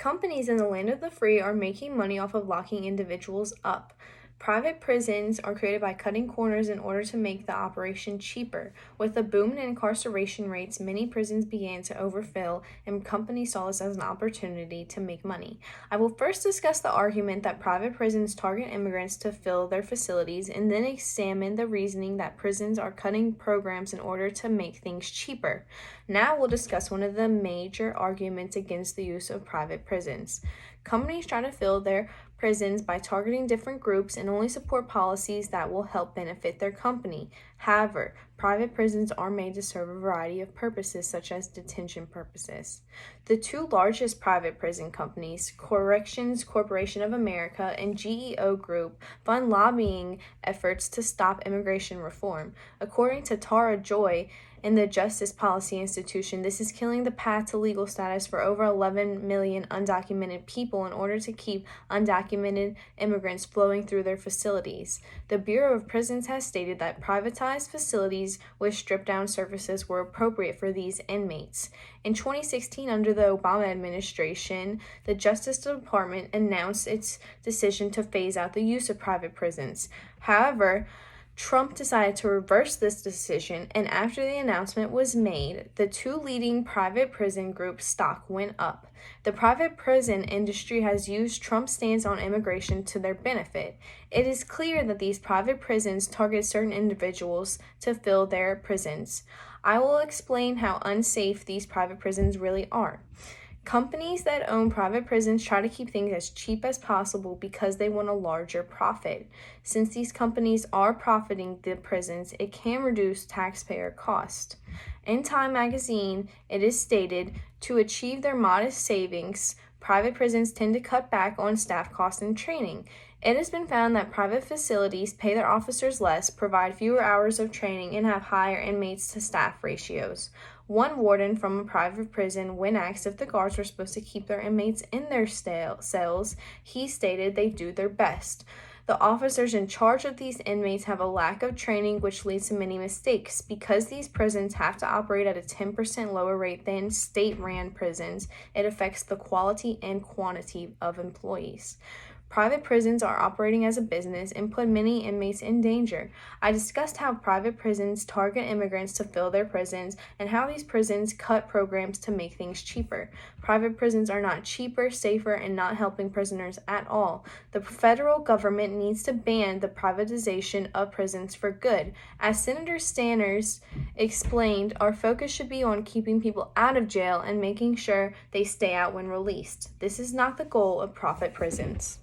Companies in the land of the free are making money off of locking individuals up. Private prisons are created by cutting corners in order to make the operation cheaper. With the boom in incarceration rates, many prisons began to overfill, and companies saw this as an opportunity to make money. I will first discuss the argument that private prisons target immigrants to fill their facilities, and then examine the reasoning that prisons are cutting programs in order to make things cheaper. Now we'll discuss one of the major arguments against the use of private prisons. Companies try to fill their prisons by targeting different groups and only support policies that will help benefit their company. However, private prisons are made to serve a variety of purposes, such as detention purposes. The two largest private prison companies, Corrections Corporation of America and GEO Group, fund lobbying efforts to stop immigration reform. According to Tara Joy, in the Justice Policy Institution, this is killing the path to legal status for over 11 million undocumented people in order to keep undocumented immigrants flowing through their facilities. The Bureau of Prisons has stated that privatized facilities with stripped-down services were appropriate for these inmates. In 2016, under the Obama administration, the Justice Department announced its decision to phase out the use of private prisons. However, Trump decided to reverse this decision, and after the announcement was made, the two leading private prison groups' stock went up. The private prison industry has used Trump's stance on immigration to their benefit. It is clear that these private prisons target certain individuals to fill their prisons. I will explain how unsafe these private prisons really are. Companies that own private prisons try to keep things as cheap as possible because they want a larger profit. Since these companies are profiting the prisons, it can reduce taxpayer cost. In Time magazine, it is stated, to achieve their modest savings, private prisons tend to cut back on staff costs and training. It has been found that private facilities pay their officers less, provide fewer hours of training, and have higher inmates to staff ratios. One warden from a private prison, when asked if the guards were supposed to keep their inmates in their cells, he stated they do their best. The officers in charge of these inmates have a lack of training, which leads to many mistakes. Because these prisons have to operate at a 10% lower rate than state-run prisons, it affects the quality and quantity of employees. Private prisons are operating as a business and put many inmates in danger. I discussed how private prisons target immigrants to fill their prisons and how these prisons cut programs to make things cheaper. Private prisons are not cheaper, safer, and not helping prisoners at all. The federal government needs to ban the privatization of prisons for good. As Senator Sanders explained, our focus should be on keeping people out of jail and making sure they stay out when released. This is not the goal of private prisons.